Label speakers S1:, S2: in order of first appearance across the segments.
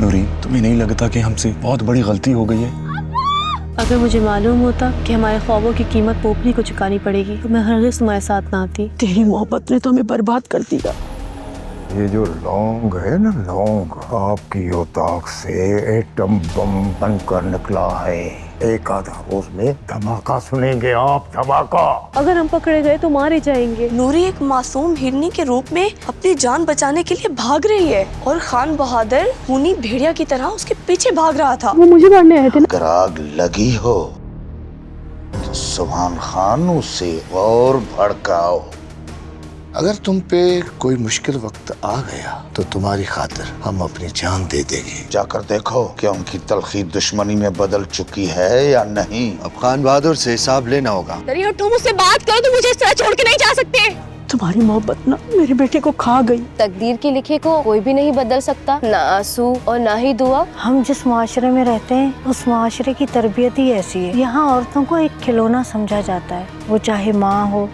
S1: नूरी, तुम्हें नहीं लगता कि हमसे बहुत बड़ी गलती हो गई है?
S2: अगर मुझे मालूम होता कि हमारे ख्वाबों की कीमत पोपली को चुकानी पड़ेगी तो मैं हरगिज़ तुम्हारे साथ ना आती।
S3: तेरी मोहब्बत ने तो हमें बर्बाद कर दिया।
S4: ये जो लौंग है ना, लौंग आपकी औताक से एटम बम बनकर निकला है। एक आधा रोज में धमाका सुनेंगे आप, धमाका।
S2: अगर हम पकड़े गए तो मारे जाएंगे।
S5: नूरी एक मासूम हिरनी के रूप में अपनी जान बचाने के लिए भाग रही है और खान बहादुर खूनी भेड़िया की तरह उसके पीछे भाग रहा था।
S2: वो मुझे मारने आए थे ना।
S6: अगर आग लगी हो तो सुभान खान उसे और भड़काओ। अगर तुम पे कोई मुश्किल वक्त आ गया तो तुम्हारी खातिर हम अपनी जान दे देंगे। जाकर देखो क्या उनकी तलखी दुश्मनी में बदल चुकी है या नहीं। अब खान बहादुर से हिसाब लेना होगा।
S5: तुम मुझसे बात करो तो मुझे इस तरह छोड़ के नहीं जा सकते।
S3: तुम्हारी मोहब्बत ना मेरे बेटे को खा गई।
S7: तकदीर के लिखे को कोई भी नहीं बदल सकता, ना आंसू और ना ही दुआ।
S8: हम जिस माशरे में रहते हैं उस माशरे की तरबियत ही ऐसी है। यहाँ औरतों को एक खिलौना समझा जाता है, वो चाहे माँ हो,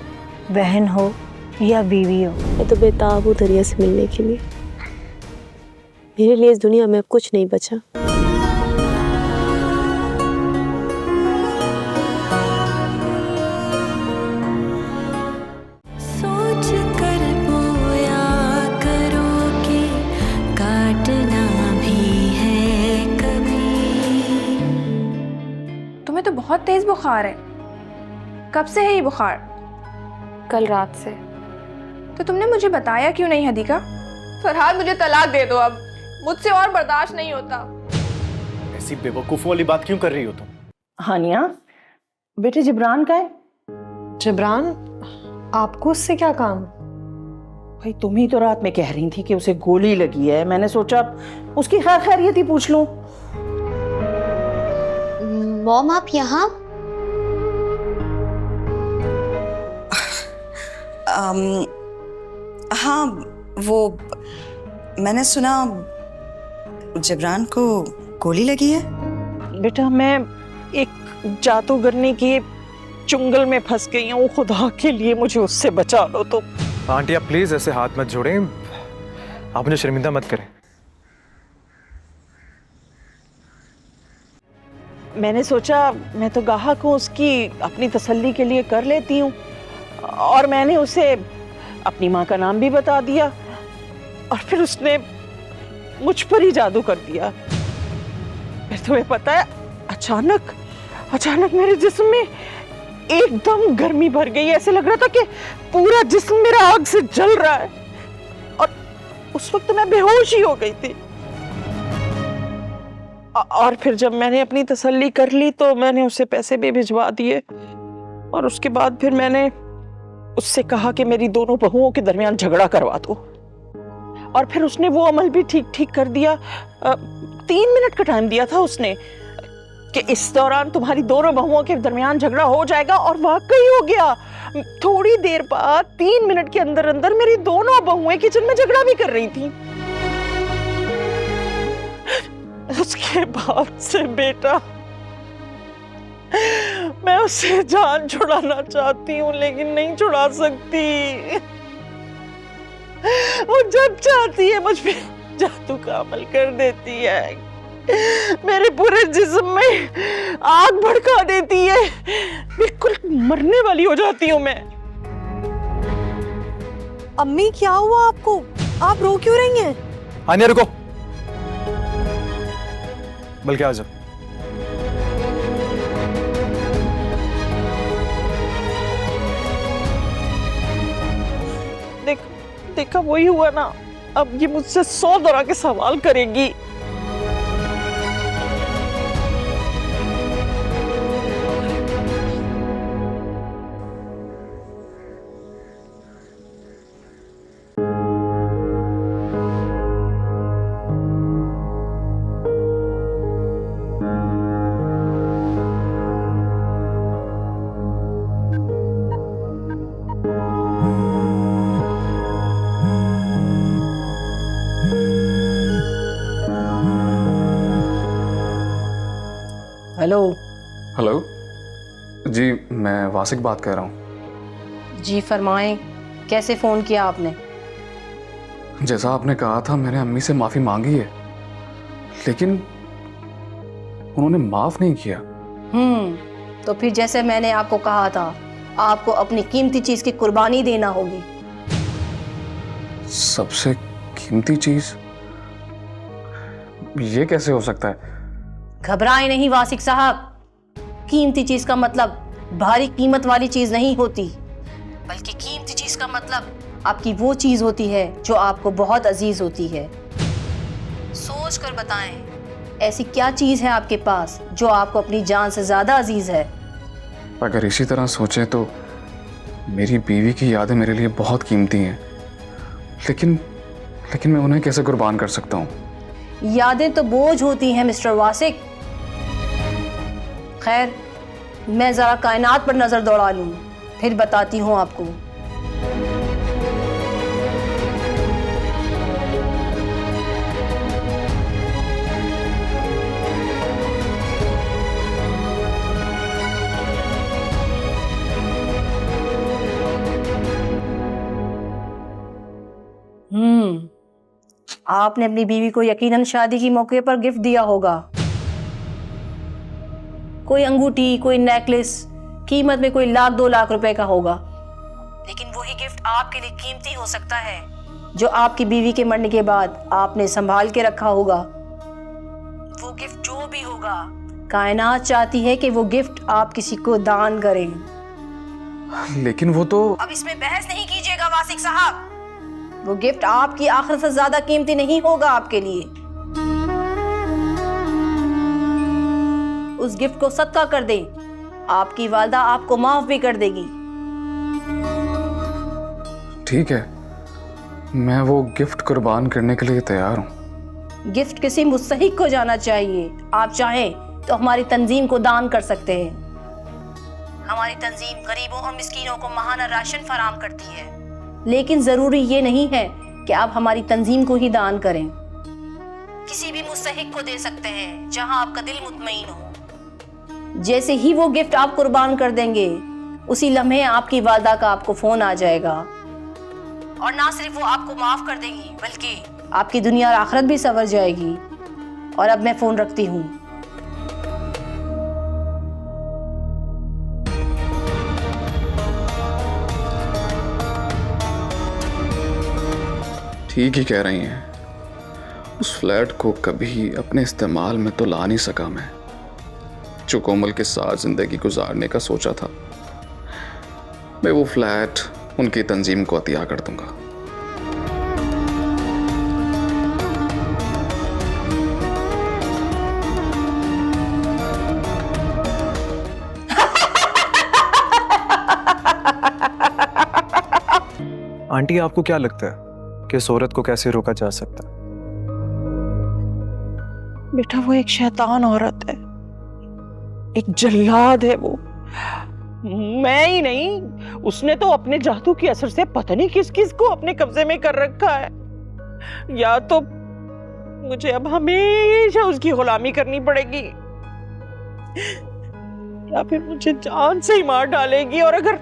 S8: बहन हो या बीवी हो।
S2: मैं तो बेताब हूँ दरिया से मिलने के लिए। मेरे लिए इस दुनिया में अब कुछ नहीं बचा।
S9: सोच कर बोया करो कि काटना भी है कभी।
S10: तुम्हें तो बहुत तेज बुखार है। कब से है ये बुखार?
S7: कल रात से।
S10: तो तुमने मुझे बताया क्यों नहीं हदीका? फरहाद मुझे तलाक दे दो, अब मुझसे और बर्दाश्त नहीं होता।
S11: ऐसी बेवकूफों वाली बात क्यों कर रही हो तुम?
S3: हानिया, बेटे जिब्रान का है?
S2: जिब्रान, आपको उससे क्या काम?
S3: भाई तुम ही तो रात में कह रही थी कि उसे गोली लगी है। मैंने सोचा उसकी खैरियत ही पूछ लूं।
S7: मॉम आप यहाँ?
S12: हाँ, वो मैंने सुना जिब्रान को गोली लगी है।
S3: बेटा मैं एक जादूगरनी के चुंगल में फंस गई हूँ। खुदा के लिए मुझे उससे बचा लो। तो
S11: आंटी आप प्लीज ऐसे हाथ मत जोड़ें, आप मुझे शर्मिंदा मत करें।
S3: मैंने सोचा मैं तो गाहक हूँ, उसकी अपनी तसल्ली के लिए कर लेती हूँ। और मैंने उसे अपनी माँ का नाम भी बता दिया और फिर उसने मुझ पर ही जादू कर दिया। फिर तुम्हें पता है अचानक मेरे जिस्म में एकदम गर्मी भर गई। ऐसे लग रहा था कि पूरा जिस्म मेरा आग से जल रहा है और उस वक्त मैं बेहोश ही हो गई थी। और फिर जब मैंने अपनी तसल्ली कर ली तो मैंने उसे पैसे भी भिजवा दिए और उसके बाद फिर मैंने उससे कहा कि मेरी दोनों बहुओं के दरमियान झगड़ा करवा दो। और फिर उसने वो अमल भी ठीक कर दिया। 3 मिनट का टाइम दिया था उसने कि इस दौरान तुम्हारी दोनों बहुओं के दरमियान झगड़ा हो जाएगा और वाकई हो गया। थोड़ी देर बाद 3 मिनट के अंदर अंदर मेरी दोनों बहुएं किचन में झगड़ा भी कर रही थी। उसके बाद से बेटा मैं उससे जान छुड़ाना चाहती हूँ लेकिन नहीं छुड़ा सकती। वो जब चाहती है मुझ पे जादू का अमल कर देती है, मेरे पूरे जिस्म में आग भड़का देती है, बिल्कुल मरने वाली हो जाती हूँ मैं।
S5: अम्मी क्या हुआ आपको? आप रो क्यों रही हैं?
S11: हानिया रुको, बल्कि आ जाओ।
S3: देखा वही हुआ ना, अब ये मुझसे 100 तरह के सवाल करेगी। हेलो।
S1: हेलो जी, मैं वासिक बात कर रहा हूँ।
S7: जी फरमाएं, कैसे फोन किया आपने?
S1: जैसा आपने कहा था मैंने अम्मी से माफ़ी मांगी है, लेकिन उन्होंने माफ नहीं किया।
S13: तो फिर जैसे मैंने आपको कहा था, आपको अपनी कीमती चीज की कुर्बानी देना होगी।
S1: सबसे कीमती चीज? ये कैसे हो सकता है?
S13: घबराएं नहीं वासिक साहब, कीमती चीज का मतलब भारी कीमत वाली चीज नहीं होती, बल्कि कीमती चीज का मतलब आपकी वो चीज होती है जो आपको बहुत अजीज होती है। सोच कर बताएं, ऐसी क्या चीज है आपके पास जो आपको अपनी जान से ज्यादा अजीज है?
S1: अगर इसी तरह सोचें तो मेरी बीवी की यादें मेरे लिए बहुत कीमती हैं, लेकिन मैं उन्हें कैसे कुर्बान कर सकता हूँ?
S13: यादें तो बोझ होती हैं मिस्टर वासिक। खैर, मैं जरा कायनात पर नजर दौड़ा लूं, फिर बताती हूँ आपको। आपने अपनी बीवी को यकीनन शादी की मौके पर गिफ्ट दिया होगा। कोई अंगूठी, कोई नेकलेस, कीमत में कोई 1-2 लाख रुपए का होगा। लेकिन वही गिफ्ट आपके लिए कीमती हो सकता है जो आपकी बीवी के मरने के बाद आपने संभाल के रखा होगा। वो गिफ्ट जो भी होगा, कायनात चाहती है कि वो गिफ्ट आप किसी को दान करें।
S1: लेकिन वो तो...
S13: अब इसमें बहस नहीं कीजिएगा वासिक साहब। वो गिफ्ट आपकी आखिरत से ज्यादा कीमती नहीं होगा आपके लिए। उस गिफ्ट को सदका कर दें, आपकी वालिदा आपको माफ भी कर देगी।
S1: ठीक है, मैं वो गिफ्ट कुर्बान करने के लिए तैयार हूँ।
S13: गिफ्ट किसी मुस्तहिक को जाना चाहिए। आप चाहें तो हमारी तंजीम को दान कर सकते हैं। हमारी तंजीम गरीबों और मिस्कीनों को माहाना राशन फराहम करती है, लेकिन जरूरी ये नहीं है कि आप हमारी तंजीम को ही दान करें। किसी भी मुस्तहिक को दे सकते हैं जहां आपका दिल मुतमईन हो। जैसे ही वो गिफ्ट आप कुर्बान कर देंगे, उसी लम्हे आपकी वालिदा का आपको फोन आ जाएगा, और ना सिर्फ वो आपको माफ कर देगी बल्कि आपकी दुनिया और आखिरत भी संवर जाएगी। और अब मैं फोन रखती हूँ।
S1: ठीक ही कह रही हैं। उस फ्लैट को कभी अपने इस्तेमाल में तो ला नहीं सका मैं, जो कोमल के साथ जिंदगी गुजारने का सोचा था। मैं वो फ्लैट उनकी तंजीम को अतिया कर दूंगा।
S11: आंटी, आपको क्या लगता है कि इस औरत को कैसे रोका जा सकता है?
S3: बेटा, वो एक शैतान औरत है, एक जल्लाद है। वो मैं ही नहीं, उसने तो अपने जादू के असर से पता नहीं किस किस को अपने कब्जे में कर रखा है। या तो मुझे अब हमेशा उसकी गुलामी करनी पड़ेगी, या फिर मुझे जान से ही मार डालेगी, और अगर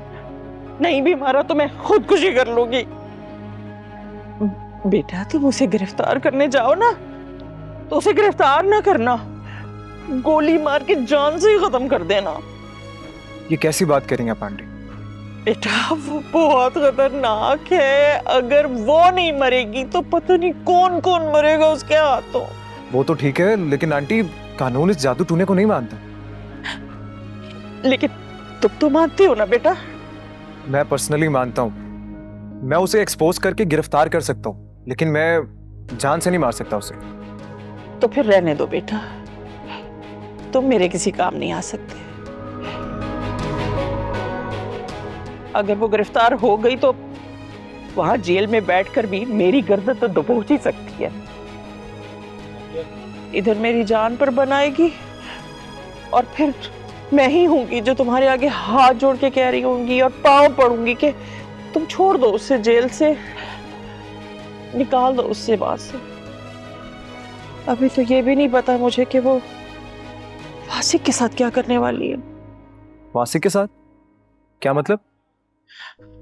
S3: नहीं भी मारा तो मैं खुदकुशी कर लूंगी। बेटा, तुम उसे गिरफ्तार करने जाओ ना, तो उसे गिरफ्तार ना करना, गोली मार के जान से ही खत्म कर देना।
S11: ये कैसी बात करेंगे आप आंटी?
S3: बेटा, वो बहुत खतरनाक है। अगर वो नहीं मरेगी तो पता नहीं कौन कौन मरेगा उसके हाथों।
S11: वो तो ठीक है, लेकिन आंटी, कानून इस जादू टूने को नहीं मानता।
S3: लेकिन तुम तो मानते हो ना बेटा?
S11: मैं पर्सनली मानता हूँ। मैं उसे एक्सपोज करके गिरफ्तार कर सकता हूँ, लेकिन मैं जान से नहीं मार सकता उसे।
S3: तो फिर रहने दो बेटा, तुम मेरे किसी काम नहीं आ सकते। अगर वो गिरफ्तार हो गई तो वहां जेल में बैठकर भी मेरी गर्दन तो दबोच ही सकती है। इधर मेरी जान पर बनाएगी, और फिर मैं ही होंगी जो तुम्हारे आगे हाथ जोड़ के कह रही होंगी और पांव पड़ूंगी कि तुम छोड़ दो उससे, जेल से निकाल दो उससे, वहां से। अभी तो ये भी नहीं पता मुझे कि वो वासिक के साथ क्या करने वाली है।
S11: वासिक के साथ? क्या मतलब?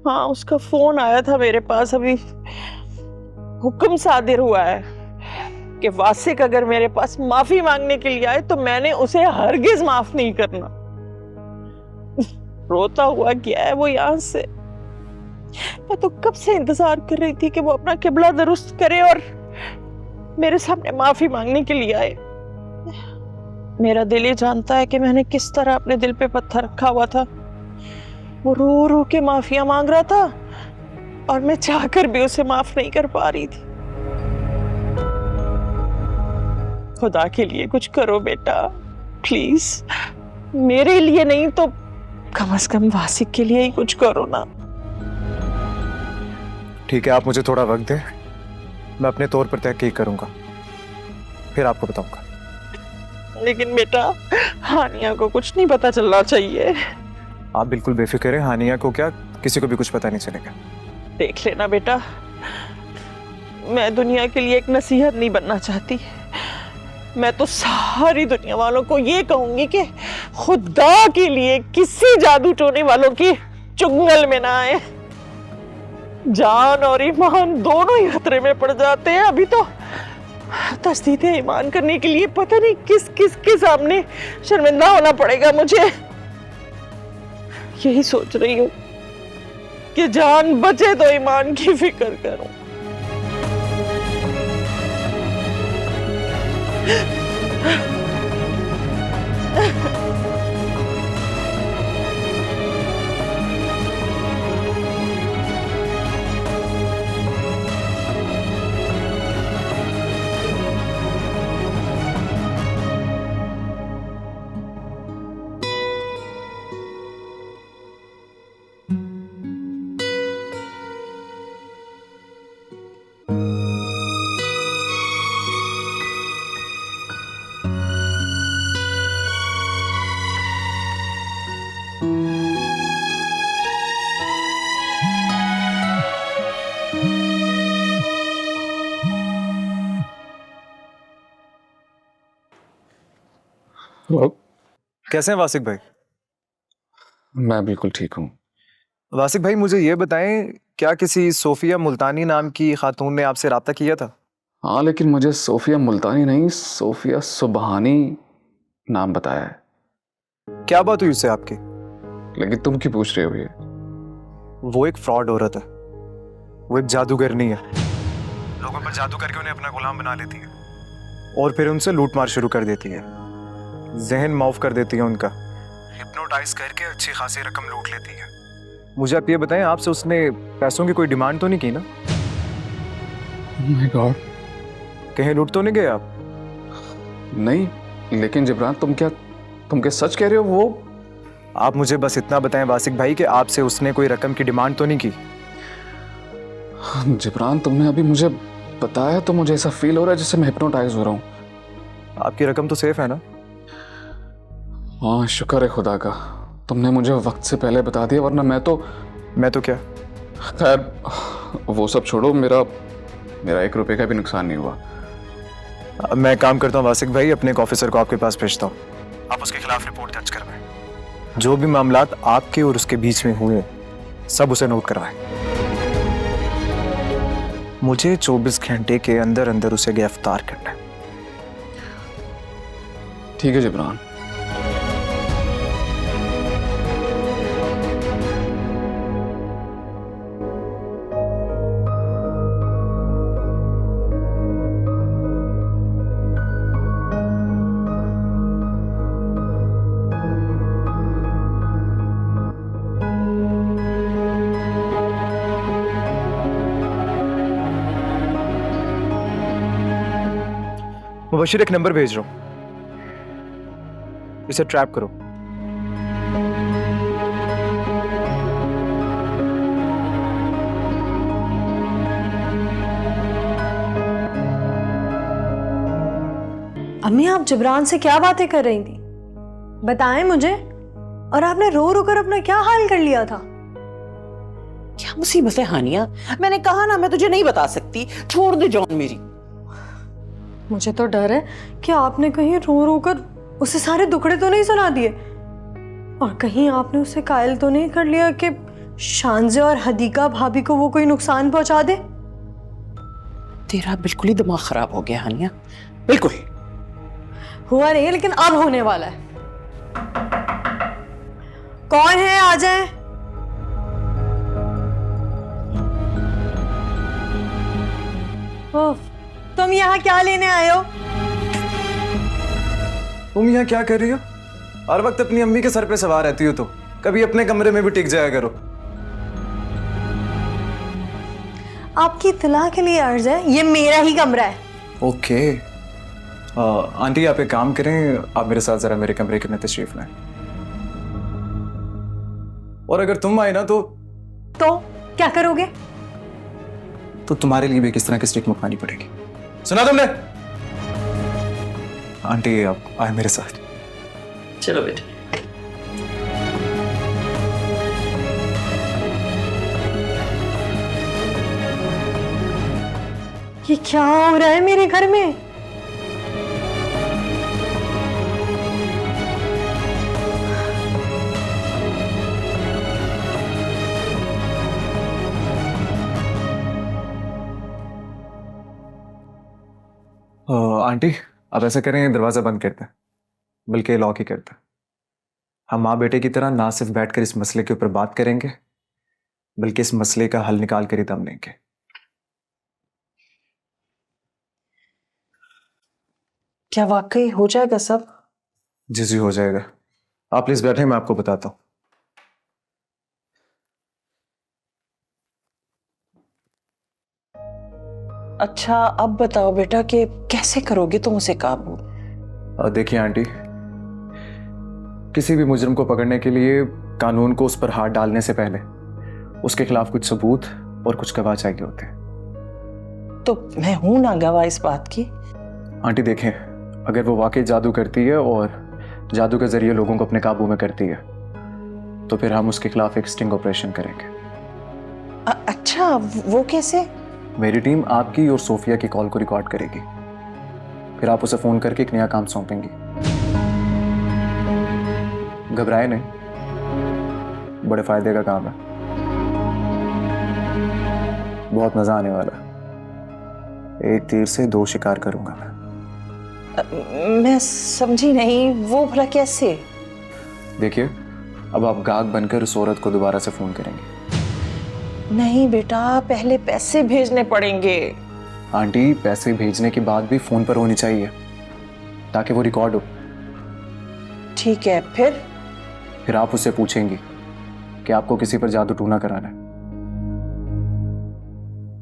S3: हाँ, उसका फोन आया था मेरे पास, अभी हुक्म सादिर हुआ है। कि वासिक अगर मेरे पास माफी मांगने के लिए आए तो मैंने उसे हरगिज माफ नहीं करना। रोता हुआ गया है वो यहाँ से। मैं तो कब से इंतजार कर रही थी कि वो अपना किबला दुरुस्त करे और मेरे सामने माफी मांगने के लिए आए। मेरा दिल ये जानता है कि मैंने किस तरह अपने दिल पे पत्थर रखा हुआ था। वो रो रो के माफिया मांग रहा था और मैं चाहकर भी उसे माफ नहीं कर पा रही थी। खुदा के लिए कुछ करो बेटा, प्लीज। मेरे लिए नहीं तो कम से कम वासिक के लिए ही कुछ करो ना।
S11: ठीक है, आप मुझे थोड़ा वक्त दें, मैं अपने तौर पर तहकीक करूंगा, फिर आपको बताऊंगा।
S3: लेकिन बेटा, हानिया को कुछ नहीं पता चलना चाहिए।
S11: आप बिल्कुल बेफिक्र हैं, हानिया को क्या, किसी को भी कुछ पता नहीं चलेगा।
S3: देख लेना बेटा, मैं दुनिया के लिए एक नसीहत नहीं बनना चाहती। मैं तो सारी दुनिया वालों को ये कहूंगी कि खुदा के लिए किसी जादू टोने वालों की चुंगल में ना आए। जान और ईमान दोनों ही खतरे में पड़ जाते हैं। अभी तो तस्दीद ईमान करने के लिए पता नहीं किस किस के सामने शर्मिंदा होना पड़ेगा मुझे। यही सोच रही हूँ कि जान बचे तो ईमान की फिक्र करूं।
S11: कैसे हैं वासिक भाई?
S1: मैं बिल्कुल ठीक हूँ।
S11: वासिक भाई, मुझे ये बताएं, क्या किसी सोफिया मुल्तानी नाम की खातून ने आपसे रब्ता किया था?
S1: हाँ, लेकिन मुझे सोफिया मुल्तानी नहीं, सोफिया सुबहानी नाम बताया है।
S11: क्या बात हुई उससे आपकी?
S1: लेकिन तुम क्यों पूछ रहे हो ये?
S11: वो एक फ्रॉड औरत है, वो एक जादूगर नहीं है। लोगों पर जादू करके उन्हें अपना गुलाम बना लेती है और फिर उनसे लूटमार शुरू कर देती है, जहन माफ कर देती है उनका, हिप्नोटाइज करके अच्छी खासी रकम लूट लेती है। मुझे आप ये बताएं, आपसे उसने पैसों की कोई डिमांड तो नहीं की ना?
S1: My God.
S11: कहीं लूट तो नहीं गए आप?
S1: नहीं, लेकिन जिब्रान तुम क्या सच कह रहे हो? वो
S11: आप मुझे बस इतना बताएं वासिक भाई कि आपसे उसने कोई रकम की डिमांड तो नहीं की?
S1: जिब्रान, तुमने अभी मुझे बताया तो मुझे ऐसा फील हो रहा है जैसे मैं हिप्नोटाइज हो रहा हूँ।
S11: आपकी रकम तो सेफ है ना?
S1: हाँ, शुक्र है खुदा का, तुमने मुझे वक्त से पहले बता दिया, वरना मैं तो क्या। खैर वो सब छोड़ो, मेरा 1 रुपए का भी नुकसान नहीं हुआ।
S11: मैं काम करता हूँ वासिक भाई, अपने एक ऑफिसर को आपके पास भेजता हूँ, आप उसके खिलाफ रिपोर्ट दर्ज करवाएं। जो भी मामलात आपके और उसके बीच में हुए सब उसे नोट करवाएं। मुझे 24 घंटे के अंदर अंदर उसे गिरफ्तार करना है।
S1: ठीक है जिब्रान।
S11: मुबशिर एक नंबर भेज रहा हूं, इसे ट्रैप करो।
S8: अम्मी, आप जिब्रान से क्या बातें कर रही थी? बताएं मुझे। और आपने रो रो कर अपना क्या हाल कर लिया था?
S3: क्या मुसीबत है हानिया? मैंने कहा ना, मैं तुझे नहीं बता सकती। छोड़ दे जॉन मेरी।
S8: मुझे तो डर है कि आपने कहीं रो रो कर उसे सारे दुखड़े तो नहीं सुना दिए, और कहीं आपने उसे कायल तो नहीं कर लिया कि शानजे और हदीका भाभी को वो कोई नुकसान पहुंचा दे।
S3: तेरा बिल्कुल ही दिमाग खराब हो गया हानिया, बिल्कुल।
S8: हुआ नहीं है, लेकिन अब होने वाला है। कौन है, आ जाए। ओह, तुम यहाँ क्या लेने आए हो?
S11: तुम यहाँ क्या कर रही हो? हर वक्त अपनी अम्मी के सर पे सवार रहती हो, तो कभी अपने कमरे में भी टिक जाया करो।
S8: आपकी इत्तला के लिए अर्ज है, ये मेरा ही कमरा है।
S11: ओके। आंटी आप एक काम करें, आप मेरे साथ जरा मेरे कमरे के तशरीफ लाएं। और अगर तुम आए ना तो
S8: क्या करोगे?
S11: तो तुम्हारे लिए भी किस तरह की स्टिक मुखानी पड़ेगी। सुना तुमने? आंटी आप आए मेरे साथ।
S3: चलो बेटे।
S8: ये क्या हो रहा है मेरे घर में?
S11: आंटी आप ऐसा करें, दरवाजा बंद करते हैं, बल्कि लॉक ही करते हैं। हम माँ बेटे की तरह ना सिर्फ बैठकर इस मसले के ऊपर बात करेंगे, बल्कि इस मसले का हल निकाल कर ही दम लेंगे।
S3: क्या वाकई हो जाएगा सब?
S11: जी हो जाएगा। आप प्लीज बैठे, मैं आपको बताता हूँ।
S3: अच्छा अब बताओ बेटा कि कैसे करोगे तुम उसे काबू?
S11: देखिए आंटी, किसी भी मुजरिम को पकड़ने के लिए कानून को उस पर हाथ डालने से पहले उसके खिलाफ कुछ सबूत और कुछ गवाह चाहिए होते हैं।
S3: तो मैं हूं ना गवाह इस बात की।
S11: आंटी देखें, अगर वो वाकई जादू करती है और जादू के जरिए लोगों को अपने काबू में करती है, तो फिर हम उसके खिलाफ एक स्टिंग ऑपरेशन करेंगे।
S3: अच्छा वो कैसे?
S11: मेरी टीम आपकी और सोफिया की कॉल को रिकॉर्ड करेगी, फिर आप उसे फोन करके एक नया काम सौंपेंगी। घबराए नहीं, बड़े फायदे का काम है, बहुत मजा आने वाला है। एक तीर से दो शिकार करूंगा
S3: मैं समझी नहीं, वो भला कैसे?
S11: देखिए, अब आप गाहक बनकर उस औरत को दोबारा से फोन करेंगे।
S3: नहीं बेटा, पहले पैसे भेजने पड़ेंगे।
S11: आंटी पैसे भेजने के बाद भी फोन पर होनी चाहिए ताकि वो रिकॉर्ड हो।
S3: ठीक है, फिर
S11: आप उससे पूछेंगी कि आपको किसी पर जादू टूना कराना है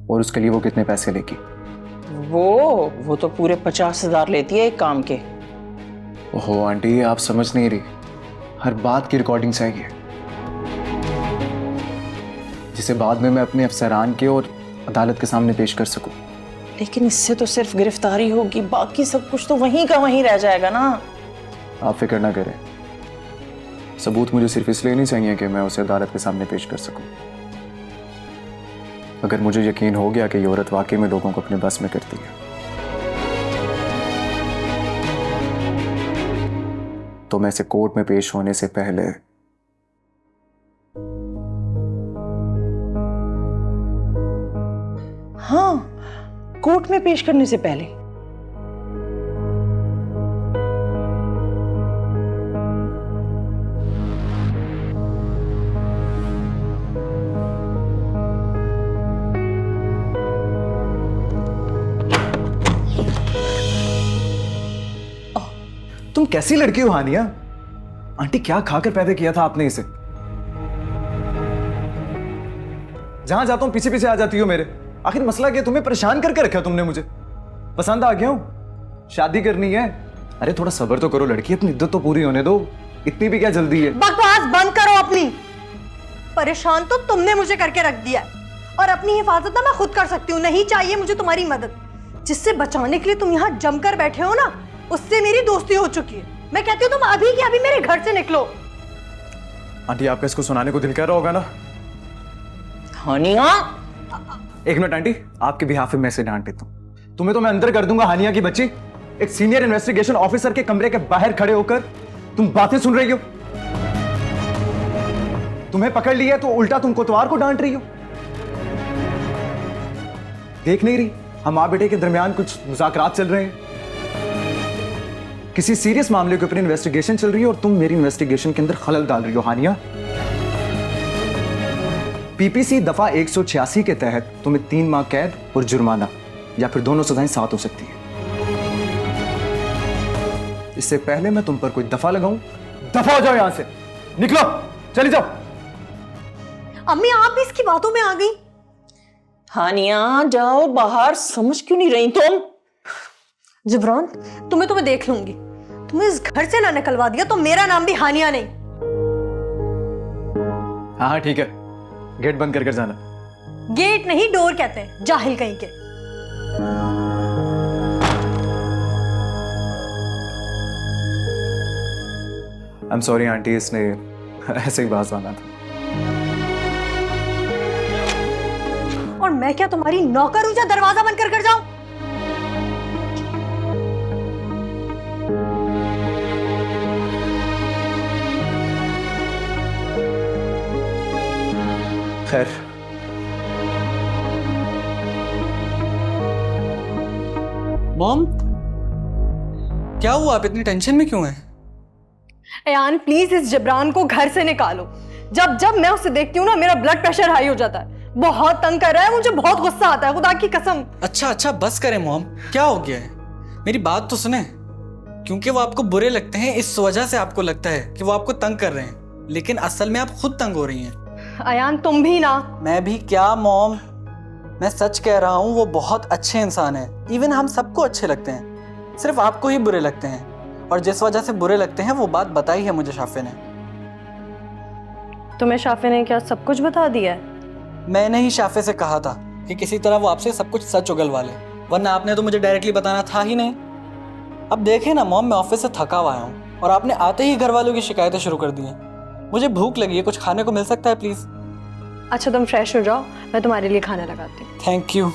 S11: और उसके लिए वो कितने पैसे लेगी।
S3: वो तो पूरे 50,000 लेती है एक काम के।
S11: ओहो आंटी, आप समझ नहीं रही, हर बात की रिकॉर्डिंग चाहिए, जिसे बाद में मैं अपने अफसरान के और अदालत के सामने पेश कर सकूं।
S3: लेकिन इससे तो सिर्फ गिरफ्तारी होगी, बाकी सब कुछ तो वहीं का वहीं रह जाएगा ना।
S11: आप फिक्र ना करें, सबूत मुझे सिर्फ इसलिए नहीं चाहिए कि मैं उसे अदालत के सामने पेश कर सकूं। अगर मुझे यकीन हो गया कि ये औरत वाकई में लोगों को अपने बस में करती है, तो मैं इसे कोर्ट में पेश होने से पहले
S3: हाँ, कोर्ट में पेश करने से पहले
S11: तुम कैसी लड़की हो हानिया? आंटी क्या खाकर पैदा किया था आपने इसे? जहां जाता हूं पीछे पीछे आ जाती हो मेरे। आखिर मसला क्या, तुम्हें परेशान करके रखा तुमने मुझे। पसंद आ गया हूं, शादी करनी है। अरे थोड़ा सब्र तो करो लड़की, अपनी इद्दत तो पूरी होने दो, इतनी भी क्या जल्दी है?
S8: बकवास बंद करो अपनी। परेशान तो तुमने मुझे करके रख दिया, और अपनी हिफाजत ना मैं खुद कर सकती हूँ। नहीं चाहिए मुझे तुम्हारी मदद। जिससे बचाने के लिए तुम यहाँ जमकर बैठे हो ना, उससे मेरी दोस्ती हो चुकी है। मैं कहती हूँ तुम अभी के अभी मेरे घर से निकलो।
S11: आंटी आपका इसको सुनाने को दिल कर रहा होगा ना?
S3: हानिया,
S11: एक मिनट आंटी, आपके बिहाफ में मैसेज डांट देता हूं। तुम्हें तो मैं अंदर कर दूंगा हानिया की बच्ची। एक सीनियर इन्वेस्टिगेशन ऑफिसर के कमरे के बाहर खड़े होकर तुम बातें सुन रही हो। तुम्हें पकड़ लिया तो उल्टा तुम कोतवाल को डांट रही हो। देख नहीं रही हम माँ बेटे के दरमियान कुछ मुज़ाकरात चल रहे हैं, किसी सीरियस मामले के ऊपर इन्वेस्टिगेशन चल रही है और तुम मेरी इन्वेस्टिगेशन के अंदर खलल डाल रही हो हानिया। पीपीसी दफा 186 के तहत तुम्हें 3 माह कैद और जुर्माना या फिर दोनों सजाएं साथ हो सकती हैं। इससे पहले मैं तुम पर कोई दफा लगाऊं, दफा हो जाओ यहां से, निकलो, चली जाओ।
S8: अम्मी आप भी इसकी बातों में आ गई।
S3: हानिया जाओ बाहर, समझ क्यों नहीं रही तुम?
S8: जिब्रान तुम्हें तो मैं देख लूंगी, तुम्हें इस घर से ना निकलवा दिया तो मेरा नाम भी हानिया नहीं।
S11: हाँ हाँ ठीक है, गेट बंद कर जाना।
S8: गेट नहीं डोर कहते हैं, जाहिल कहीं के।
S11: आई एम सॉरी आंटी, इसने ऐसे ही बात आना था।
S8: और मैं क्या तुम्हारी नौकर हूं जो दरवाजा बंद कर जाऊं?
S11: खैर,
S14: मॉम क्या हुआ? आप इतनी टेंशन में क्यों हैं?
S8: अयान प्लीज इस जिब्रान को घर से निकालो। जब जब मैं उसे देखती हूँ ना मेरा ब्लड प्रेशर हाई हो जाता है। बहुत तंग कर रहा है, मुझे बहुत गुस्सा आता है, खुदा की कसम।
S14: अच्छा बस करें मॉम, क्या हो गया है? मेरी बात तो सुने। क्योंकि वो आपको बुरे लगते हैं, इस वजह से आपको लगता है कि वो आपको तंग कर रहे हैं, लेकिन असल में आप खुद तंग हो रही हैं।
S8: अयान तुम भी ना।
S14: मैं भी क्या मॉम, मैं सच कह रहा हूँ, वो बहुत अच्छे इंसान है। इवन हम सबको अच्छे लगते हैं, सिर्फ आपको ही बुरे लगते हैं। और जिस वजह से बुरे लगते हैं वो बात बताई है मुझे शाफे ने।
S2: तुम्हें शाफे ने क्या सब कुछ बता दिया है?
S14: मैंने ही शाफे से कहा था कि किसी तरह वो आपसे सब कुछ सच उगलवा ले, वरना आपने तो मुझे डायरेक्टली बताना था ही नहीं। अब देखें ना मॉम, मैं ऑफिस से थका हुआ आया हूँ और आपने आते ही घर वालों की शिकायतें शुरू कर दी हैं। मुझे भूख लगी है, कुछ खाने को मिल सकता है प्लीज?
S2: अच्छा तुम फ्रेश हो जाओ, मैं तुम्हारे लिए खाना लगाती हूँ।
S14: Thank you.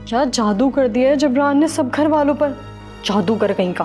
S2: क्या जादू कर दिया है जिब्रान ने सब घर वालों पर, जादूगर कहीं का।